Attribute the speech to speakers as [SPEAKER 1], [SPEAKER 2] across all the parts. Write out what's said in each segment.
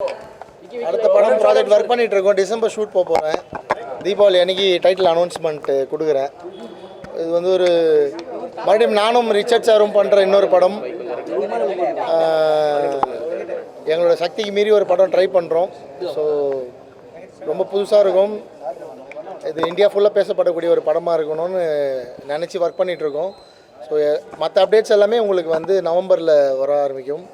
[SPEAKER 1] அடுத்த படம் project work பண்ணிட்டு இருக்கோம். டிசம்பர் ஷூட் போகிறேன். தீபாவளி அன்னைக்கு டைட்டில் அனௌன்ஸ்மெண்ட் கொடுக்குறேன். இது வந்து ஒரு மறுபடியும் நானும் ரிச்சர்ட் சாரும் பண்ணுற இன்னொரு படம். எங்களோட சக்திக்கு மீறி ஒரு படம் ட்ரை பண்ணுறோம். ஸோ ரொம்ப புதுசாக இருக்கும். இது இந்தியா ஃபுல்லாக பேசப்படக்கூடிய ஒரு படமாக இருக்கணும்னு நினச்சி ஒர்க் பண்ணிகிட்ருக்கோம். ஸோ மற்ற அப்டேட்ஸ் எல்லாமே உங்களுக்கு வந்து நவம்பரில் வர ஆரம்பிக்கும்.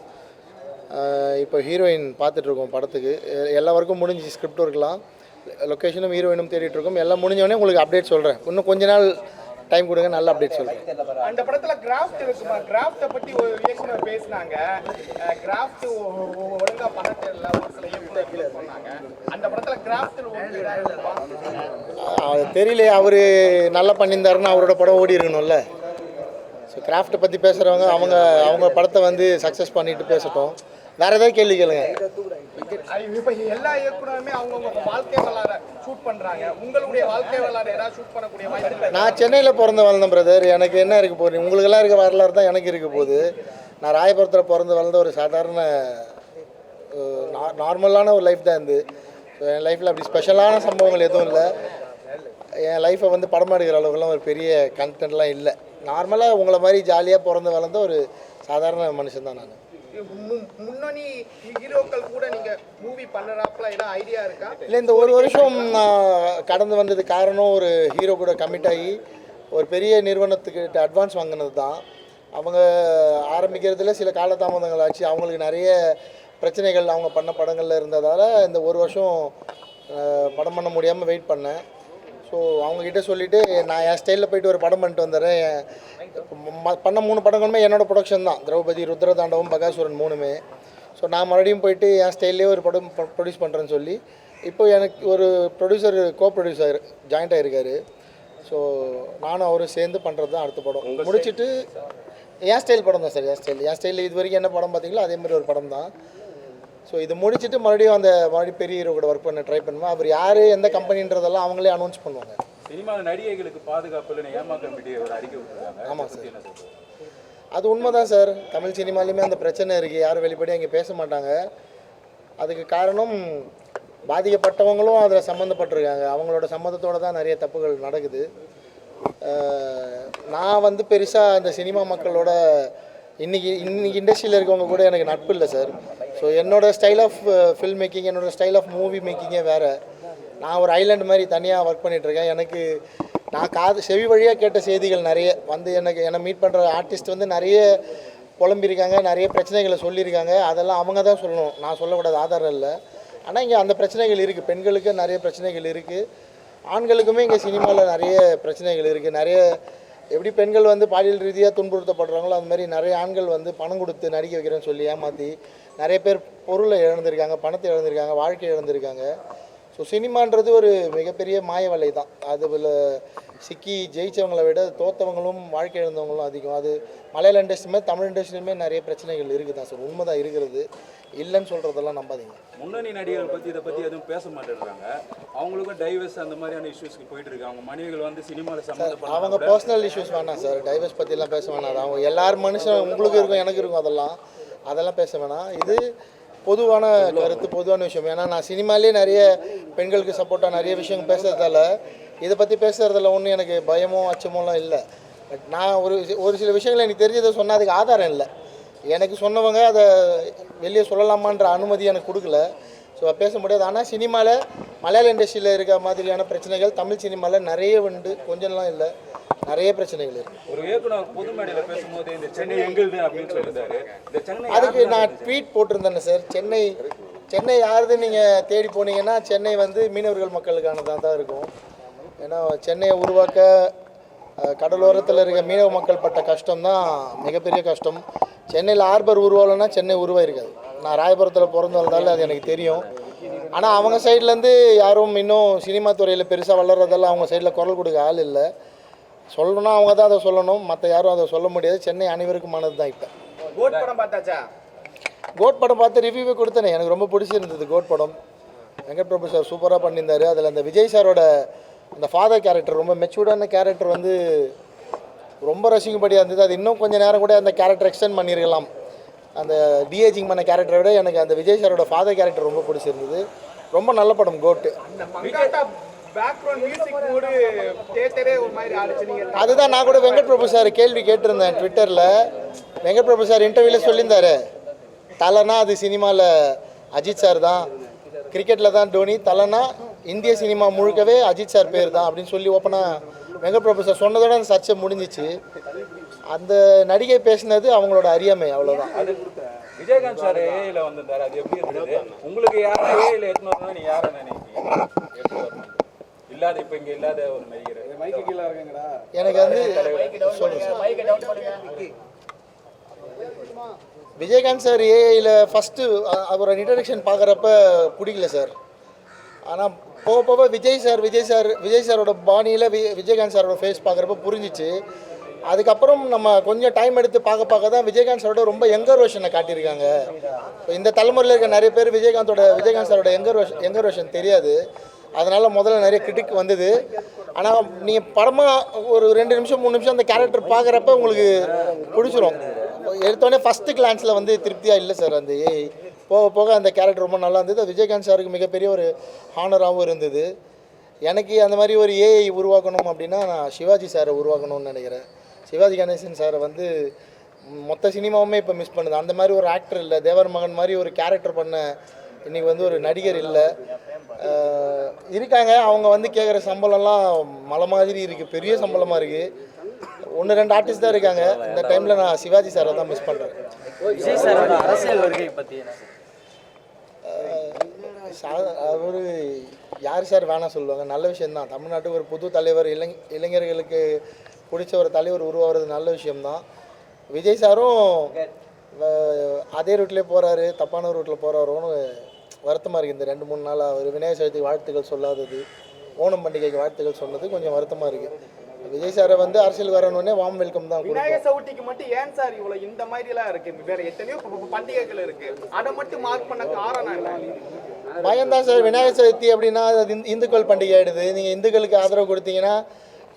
[SPEAKER 1] இப்போ ஹீரோயின் பார்த்துட்ருக்கோம். படத்துக்கு எல்லா ஒர்க்கும் முடிஞ்சு ஸ்கிரிப்ட் ஒர்க்லாம் லொக்கேஷனும் ஹீரோயினும் தேடிட்டுருக்கோம். எல்லாம் முடிஞ்சோடனே உங்களுக்கு அப்டேட் சொல்கிறேன். இன்னும் கொஞ்ச நாள் டைம் கொடுங்க, நல்ல அப்டேட் சொல்கிறேன்.
[SPEAKER 2] அந்த படத்தில் கிராஃப்ட் இருக்குமா? கிராஃப்டை பற்றி ஒரு இயக்குனர் பேசினாங்க. கிராஃப்ட் ஒழுங்காக பண்ண தெரியல ஒரு சில இயக்குனர் சொன்னாங்க. அந்த படத்தில் கிராஃப்ட்
[SPEAKER 1] தெரியலையே. அவர் நல்லா பண்ணியிருந்தாருன்னு அவரோட படம் ஓடி இருக்கணும்ல. ஸோ கிராஃப்டை பற்றி பேசுகிறவங்க அவங்க படத்தை வந்து சக்ஸஸ் பண்ணிட்டு பேசட்டும். வேறு ஏதாவது கேள்வி கேளுங்க.
[SPEAKER 2] இப்போ எல்லா இயக்குனருமே அவங்கவுங்க வாழ்க்கை வரலாறு ஷூட் பண்ணுறாங்க. உங்களுடைய வாழ்க்கை வரலாறு ஏதாவது ஷூட் பண்ணக்கூடிய வாய்ப்பு?
[SPEAKER 1] நான் சென்னையில் பிறந்து வளர்ந்தேன் பிரதர். எனக்கு என்ன இருக்க போகுது? உங்களுக்கெல்லாம் இருக்க வரலாறு தான் எனக்கு இருக்க போகுது. நான் ராயபுரத்தில் பிறந்து வளர்ந்த ஒரு சாதாரண நார்மலான ஒரு லைஃப் தான் இருந்து. ஸோ என் லைஃப்பில் அப்படி ஸ்பெஷலான சம்பவங்கள் எதுவும் இல்லை. என் லைஃப்பை வந்து படம் எடுக்கிற அளவுக்குலாம் ஒரு பெரிய கண்டென்ட்லாம் இல்லை. நார்மலாக உங்களை மாதிரி ஜாலியாக பிறந்து வளர்ந்த ஒரு சாதாரண மனுஷன் தான் நான்.
[SPEAKER 2] முன்னணி ஹீரோக்கள் கூட நீங்கள் மூவி பண்ணுறாப்புல ஏதாவது ஐடியா இருக்கா?
[SPEAKER 1] இல்லை, இந்த ஒரு வருஷம் நான் கடந்து வந்தது காரணம் ஒரு ஹீரோ கூட கமிட் ஆகி ஒரு பெரிய நிறுவனத்துக்கிட்ட அட்வான்ஸ் வாங்கினது தான். அவங்க ஆரம்பிக்கிறதுல சில காலதாமதங்கள் ஆச்சு. அவங்களுக்கு நிறைய பிரச்சனைகள் அவங்க பண்ண படங்களில் இருந்ததால் இந்த ஒரு வருஷம் படம் பண்ண முடியாமல் வெயிட் பண்ணேன். ஸோ அவங்கக்கிட்ட சொல்லிவிட்டு நான் என் ஸ்டைலில் போய்ட்டு ஒரு படம் பண்ணிட்டு வந்துடுறேன். பண்ண 3 படங்களுமே என்னோடய ப்ரொடக்ஷன் தான். திரௌபதி, ருத்ரதாண்டவம், பகாசுரன் 3மே. ஸோ நான் மறுபடியும் போயிட்டு என் ஸ்டைல்லே ஒரு படம் ப்ரொடியூஸ் பண்ணுறேன்னு சொல்லி இப்போ எனக்கு ஒரு ப்ரொடியூசர் ப்ரொடியூசர் ஜாயிண்ட் ஆகிருக்காரு. ஸோ நானும் அவரும் சேர்ந்து பண்ணுறது தான் அடுத்த படம். முடிச்சுட்டு என் ஸ்டைல் படம் தான் சார். என் ஸ்டைலில் இது வரைக்கும் என்ன படம் பார்த்தீங்களோ அதே மாதிரி ஒரு படம் தான். ஸோ இது முடிச்சுட்டு மறுபடியும் பெரிய ஹீரோ கூட ஒர்க் பண்ண ட்ரை பண்ணுவேன். அவர் யார், எந்த கம்பெனின்றதெல்லாம் அவங்களே அனௌன்ஸ் பண்ணுவாங்க.
[SPEAKER 3] சினிமாவில் நடிகைகளுக்கு பாதுகாப்பு இல்லைன்னு ஏமாற்றம் ஒரு அறிக்கை விட்டுருக்காங்க.
[SPEAKER 1] ஆமாம் சார், அது உண்மை தான் சார். தமிழ் சினிமாலையுமே அந்த பிரச்சனை இருக்குது. யாரும் வெளிப்படையாக அங்கே பேச மாட்டாங்க. அதுக்கு காரணம் பாதிக்கப்பட்டவங்களும் அதில் சம்மந்தப்பட்டிருக்காங்க. அவங்களோட சம்மந்தத்தோடு தான் நிறைய தப்புகள் நடக்குது. நான் வந்து பெருசாக அந்த சினிமா மக்களோட இன்றைக்கி இண்டஸ்ட்ரியில் இருக்கவங்க கூட எனக்கு நட்பு இல்லை சார். ஸோ என்னோடய ஸ்டைல் ஆஃப் ஃபில்ம் மேக்கிங், என்னோடய ஸ்டைல் ஆஃப் மூவி மேக்கிங்கே வேறு. நான் ஒரு ஐலாண்ட் மாதிரி தனியாக ஒர்க் பண்ணிகிட்ருக்கேன். எனக்கு நான் செவி வழியாக கேட்ட செய்திகள் நிறைய வந்து என்னை மீட் பண்ணுற ஆர்டிஸ்ட் வந்து நிறைய புலம்பியிருக்காங்க, நிறைய பிரச்சனைகளை சொல்லியிருக்காங்க. அதெல்லாம் அவங்க தான் சொல்லணும், நான் சொல்லக்கூடாது, ஆதாரம் இல்லை. ஆனால் இங்கே அந்த பிரச்சனைகள் இருக்குது. பெண்களுக்கு நிறைய பிரச்சனைகள் இருக்குது, ஆண்களுக்குமே இங்கே சினிமாவில் நிறைய பிரச்சனைகள் இருக்குது. நிறைய எப்படி பெண்கள் வந்து பாலியல் ரீதியாக துன்புறுத்தப்படுறாங்களோ அது மாதிரி நிறைய ஆண்கள் வந்து பணம் கொடுத்து நடிக்க வைக்கிறேன்னு சொல்லி ஏமாற்றி நிறைய பேர் பொருளை இழந்திருக்காங்க, பணத்தை இழந்திருக்காங்க, வாழ்க்கை இழந்திருக்காங்க. ஸோ சினிமான்றது ஒரு மிகப்பெரிய மாய வலை தான். அதில் சிக்கி ஜெயித்தவங்களை விட தோற்றவங்களும் வாழ்க்கை இழந்தவங்களும் அதிகம். அது மலையாள இண்டஸ்ட்ரியுமே தமிழ் இண்டஸ்ட்ரியுமே நிறைய பிரச்சனைகள் இருக்குது தான் சார். உண்மை தான் இருக்கிறது, இல்லைன்னு சொல்கிறதெல்லாம் நம்பாதீங்க.
[SPEAKER 3] முன்னணி நடிகர்கள் பற்றி இதை பற்றி எதுவும் பேச மாட்டேங்கிறாங்க. அவங்களுக்கும் டைவர்ஸ் அந்த மாதிரியான இஷ்யூஸ்க்கு போயிட்டு இருக்காங்க. அவங்க மனைவிகள் வந்து சினிமாவில் சம்மந்தப்பட்ட
[SPEAKER 1] அவங்க பர்சனல் இஷ்யூஸ் வேணாம் சார். டைவர்ஸ் பற்றிலாம் பேச வேணாம். அவங்க எல்லாரும் மனுஷன், உங்களுக்கு இருக்கும் எனக்கு இருக்கும், அதெல்லாம் பேச வேணாம். இது பொதுவான கருத்து, பொதுவான விஷயம். ஏன்னா நான் சினிமாலே நிறைய பெண்களுக்கு சப்போர்ட்டாக நிறைய விஷயங்கள் பேசுகிறதால இதை பற்றி பேசுகிறதுல ஒன்றும் எனக்கு பயமோ அச்சமோலாம் இல்லை. பட் நான் ஒரு சில விஷயங்கள் எனக்கு தெரிஞ்சதை சொன்னால் அதுக்கு ஆதாரம் இல்லை. எனக்கு சொன்னவங்க அதை வெளியே சொல்லலாமான்ற அனுமதி எனக்கு கொடுக்கல. ஸோ பேச முடியாது. ஆனால் சினிமாவில் மலையாள இண்டஸ்ட்ரியில் இருக்க மாதிரியான பிரச்சனைகள் தமிழ் சினிமாவில் நிறைய உண்டு. கொஞ்சம்லாம் இல்லை, நிறைய பிரச்சனைகள் இருக்குது.
[SPEAKER 3] ஒரு இயக்குனர் பொது மேடையில் பேசும்போது இந்த சென்னை எங்களுது அப்படின்னு சொல்லியிருந்தாரு. இந்த சென்னை
[SPEAKER 1] அதுக்கு நான் ட்வீட் போட்டிருந்தேனே சார். சென்னை யாருது நீங்கள் தேடி போனீங்கன்னா சென்னை வந்து மீனவர்கள் மக்களுக்கானதாக தான் இருக்கும். ஏன்னா சென்னையை உருவாக்க கடலோரத்தில் இருக்க மீனவ மக்கள் பட்ட கஷ்டம் தான் மிகப்பெரிய கஷ்டம். சென்னையில் ஹார்பர் உருவாகலைன்னா சென்னை உருவாயிருக்காது. நான் ராயபுரத்தில் பிறந்து வந்தாலும் அது எனக்கு தெரியும். ஆனால் அவங்க சைட்லேருந்து யாரும் இன்னும் சினிமா துறையில் பெருசாக வளர்றதெல்லாம் அவங்க சைடில் குரல் கொடுக்க ஆள் இல்லை. சொல்லணும்னா அவங்க தான் அதை சொல்லணும், மற்ற யாரும் அதை சொல்ல முடியாது. சென்னை அனைவருக்குமானது தான். இப்போ
[SPEAKER 2] கோட் படம் பார்த்தாச்சா?
[SPEAKER 1] கோட் படம் பார்த்து ரிவ்யூவே கொடுத்தேனே. எனக்கு ரொம்ப பிடிச்சிருந்தது கோட் படம். வெங்கட் பிரபு சார் சூப்பராக பண்ணியிருந்தார். அதில் அந்த விஜய் சாரோட அந்த ஃபாதர் கேரக்டர், ரொம்ப மெச்சூர்டான கேரக்டர் வந்து ரொம்ப ரசிக்கும்படியாக இருந்தது. அது இன்னும் கொஞ்சம் நேரம் கூட அந்த கேரக்டர் எக்ஸ்டெண்ட் பண்ணியிருக்கலாம். அந்த டிஏஜிங் பண்ண கேரக்டரை விட எனக்கு அந்த விஜய் சாரோட ஃபாதர் கேரக்டர் ரொம்ப பிடிச்சிருந்தது. ரொம்ப நல்ல படம் கோட்டு.
[SPEAKER 2] அந்த மங்காத்தா பேக்ரவுண்ட் மியூசிக் கூட தியேட்டரே ஒரு மாதிரி ஆடிச்சு. நீங்க
[SPEAKER 1] அதுதான் நான் கூட வெங்கட் பிரபு சார் கேள்வி கேட்டிருந்தேன் ட்விட்டரில். வெங்கட் பிரபு சார் இன்டர்வியூவில் சொல்லியிருந்தாரு, தலைனா அது சினிமாவில் அஜித் சார் தான், கிரிக்கெட்டில் தான் டோனி, தலைனா இந்திய சினிமா முழுக்கவே அஜித் சார் பேர் தான் அப்படின்னு சொல்லி ஓப்பனாக வெங்கட் பிரபு சார் சொன்னதோட அந்த சர்ச்சை முடிஞ்சிச்சு. அந்த நடிகை பேசினது அவங்களோட அறியாமை, அவ்வளோதான்.
[SPEAKER 3] அது விஜயகாந்த் சார் ஏஐல வந்திருந்தாரு, அது எப்படி இருந்தது உங்களுக்கு? யாரா ஏஐல எடுத்துன்னு வரணும், நீ யாரை நினைக்கிறீங்க? எப்படி வரணும் இல்லாத இப்போ இங்கே இல்லாத ஒரு நடிகர்
[SPEAKER 1] எனக்கு வந்து சொல்லுங்கள். விஜயகாந்த் சார் ஏஐயில் ஃபஸ்ட்டு அவரோட இன்ட்ரடக்ஷன் பார்க்குறப்ப பிடிக்கல சார். ஆனால் போக போக விஜய் சாரோட பாணியில் விஜயகாந்த் சாரோட ஃபேஸ் பார்க்குறப்ப புரிஞ்சிச்சு. அதுக்கப்புறம் நம்ம கொஞ்சம் டைம் எடுத்து பார்க்க தான் விஜயகாந்த் சாரோட ரொம்ப யங்கர் வெர்ஷனை காட்டியிருக்காங்க. இப்போ இந்த தலைமுறையில் இருக்க நிறைய பேர் விஜயகாந்த் சாரோட யங்கர் வெர்ஷன் தெரியாது. அதனால் முதல்ல நிறைய கிரிட்டிக் வந்தது. ஆனால் நீங்கள் படமாக ஒரு 2 நிமிஷம் 3 நிமிஷம் அந்த கேரக்டர் பார்க்குறப்ப உங்களுக்கு பிடிச்சிரும். எடுத்தோடனே ஃபஸ்ட்டு கிளான்ஸில் வந்து திருப்தியாக இல்லை சார். அந்த போக போக அந்த கேரக்டர் ரொம்ப நல்லா இருந்தது. விஜயகாந்த் சாருக்கு மிகப்பெரிய ஒரு ஹானராகவும் இருந்தது. எனக்கு அந்த மாதிரி ஒரு ஏஐ உருவாக்கணும் அப்படின்னா நான் சிவாஜி சாரை உருவாக்கணும்னு நினைக்கிறேன். சிவாஜி கணேசன் சாரை வந்து மொத்த சினிமாவுமே இப்போ மிஸ் பண்ணுது. அந்த மாதிரி ஒரு ஆக்டர் இல்லை. தேவர் மகன் மாதிரி ஒரு கேரக்டர் பண்ண இன்றைக்கி வந்து ஒரு நடிகர் இல்லை. இருக்காங்க, அவங்க வந்து கேட்குற சம்பளம்லாம் மலை மாதிரி இருக்குது, பெரிய சம்பளமாக இருக்குது. 1-2 ஆர்டிஸ்ட் தான் இருக்காங்க. இந்த டைமில் நான் சிவாஜி சாரை தான் மிஸ் பண்ணுறேன்.
[SPEAKER 4] விஜய் சாரோட அரசியல் வருகை பற்றி
[SPEAKER 1] அவர் யார் சார் வேணாம் சொல்லுவாங்க? நல்ல விஷயந்தான். தமிழ்நாட்டுக்கு ஒரு புது தலைவர், இளைஞர்களுக்கு பிடிச்ச ஒரு தலைவர் உருவாகிறது நல்ல விஷயம்தான். விஜய் சாரும் அதே ரூட்லேயே போகிறாரு, தப்பான ரூட்டில் போகிறாரோன்னு வருத்தமாக இருக்குது. இந்த 2-3 நாளாக ஒரு விநாயகர் சதுர்த்திக்கு வாழ்த்துக்கள் சொல்லாதது, ஓணம் பண்டிகைக்கு வாழ்த்துக்கள் சொன்னது கொஞ்சம் வருத்தமாக இருக்குது. விஜய் சாரை வந்து அரசியல் வரணுன்னே வார்ம் வெல்கம் தான்.
[SPEAKER 2] விநாயகர் சதுர்த்திக்கு மட்டும் ஏன் சார் இவ்வளோ இந்த மாதிரிலாம் இருக்கு? வேற எத்தனையோ பண்டிகைகள் இருக்கு, அதை மட்டும் மார்க் பண்ண காரணம் என்ன?
[SPEAKER 1] பயம்தான் சார். விநாயகர் சதுர்த்தி அப்படின்னா அது இந்துக்கள் பண்டிகை ஆகிடுது. நீங்கள் இந்துக்களுக்கு ஆதரவு கொடுத்தீங்கன்னா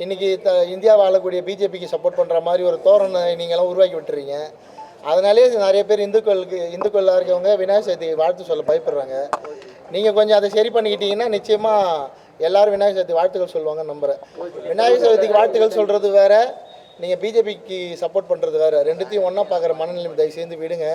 [SPEAKER 1] இன்றைக்கி இந்தியாவை ஆளக்கூடிய பிஜேபிக்கு சப்போர்ட் பண்ணுற மாதிரி ஒரு தோரணை நீங்களாம் உருவாக்கி விட்டுறீங்க. அதனாலே நிறைய பேர் இந்துக்களாக இருக்கவங்க விநாயகர் சதுர்த்தி வாழ்த்து சொல்ல பயப்படுறாங்க. நீங்கள் கொஞ்சம் அதை சரி பண்ணிக்கிட்டீங்கன்னா நிச்சயமாக எல்லோரும் விநாயகர் சதுர்த்தி வாழ்த்துக்கள் சொல்லுவாங்கன்னு நம்புகிறேன். விநாயகர் சதுர்த்திக்கு வாழ்த்துக்கள் சொல்கிறது வேறு, நீங்கள் பிஜேபிக்கு சப்போர்ட் பண்ணுறது வேறு. ரெண்டுத்தையும் ஒன்றா பார்க்குற மனநிலைமை தயவு சேர்ந்து விடுங்க.